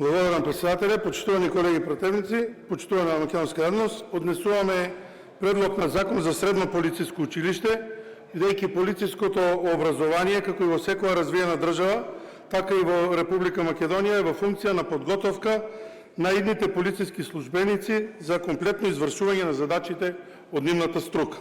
Благодарам, председателя. Почитувани колеги противници, почитувана македонска јавност, однесуваме предлог на закон за средно полициско училиште, бидејќи полициското образование, како и во секоја развиена држава, така и во Република Македонија е во функција на подготовка на идните полициски службеници за комплетно извршување на задачите од нивната струка.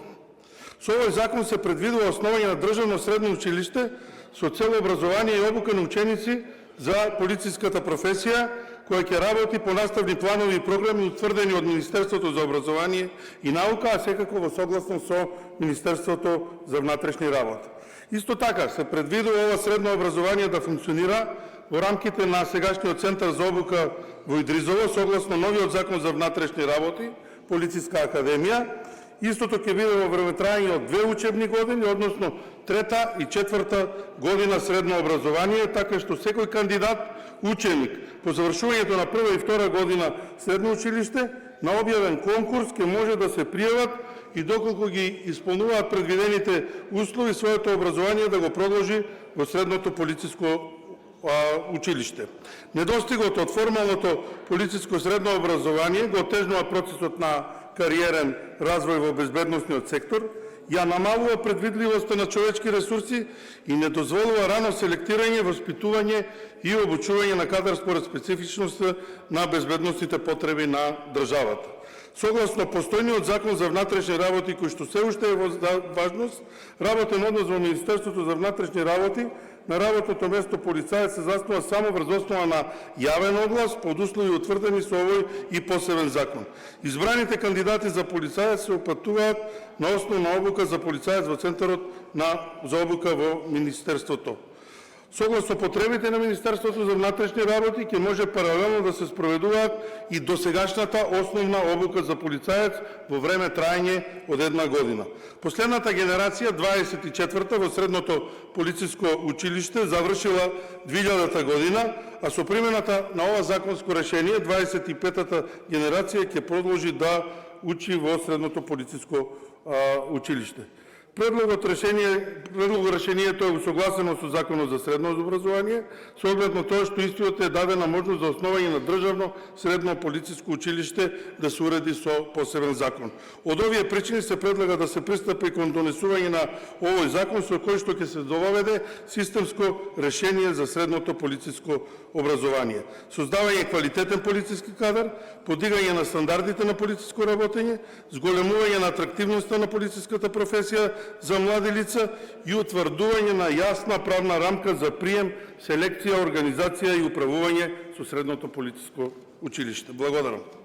Со овој закон се предвидува основање на државно средно училиште со цел образование и обука на ученици за полициската професија, која ќе работи по наставни планови и програми утврдени од Министерството за образование и наука, а секако во согласност со Министерството за внатрешни работи. Исто така се предвидува ова средно образование да функционира во рамките на сегашниот центар за обука во Идризово, согласно новиот закон за внатрешни работи, Полициска академија. Истото ќе биде во времетрајање од 2 учебни години, односно 3-та и 4-та година средно образование, така што секој кандидат, ученик, по завршувањето на 1-та и 2-та година средно училиште, на објавен конкурс ќе може да се пријават и доколку ги исполнуваат предвидените услови, своето образование да го продолжи во средното полициско училиште. Недостигот од формалното полициско средно образование го отежнува процесот на кариерен развој во безбедносниот сектор, ја намалува предвидливоста на човечки ресурси и не дозволува рано селектирање, воспитување и обучување на кадар според специфичноста на безбедносните потреби на државата. Согласно постојниот закон за внатрешни работи, кој што се уште е во важност, работен однос во Министерството за внатрешни работи на работното место полицаец се заснува само врз основа на јавен оглас под услови утврдени со овој и посебен закон. Избраните кандидати за полицаец се опатуваат на основна обука за полицаец во Центарот за обука во Министерството. Согласно потребите на Министерството за внатрешни работи, ќе може паралелно да се спроведуваат и досегашната основна обука за полицаец во време трајање од 1 година. Последната генерација, 24-та, во средното полициско училиште, завршила 2000-та година, а со примената на ова законско решение, 25-та генерација ќе продолжи да учи во средното полициско училиште. Предлогот решението е согласено со Законот за средно образование, со оглед на тоа што истиот е дадена можност за основање на државно средно полициско училиште да се уреди со посебен закон. Од овие причини се предлага да се пристапи кон донесување на овој закон со кој што ќе се доведе системско решение за средното полициско образование. Создавање квалитетен полициски кадар, подигање на стандардите на полициско работење, зголемување на атрактивноста на полициската професија за млади лица и утврдување на јасна правна рамка за прием, селекција, организација и управување со средното полициско училиште. Благодарам.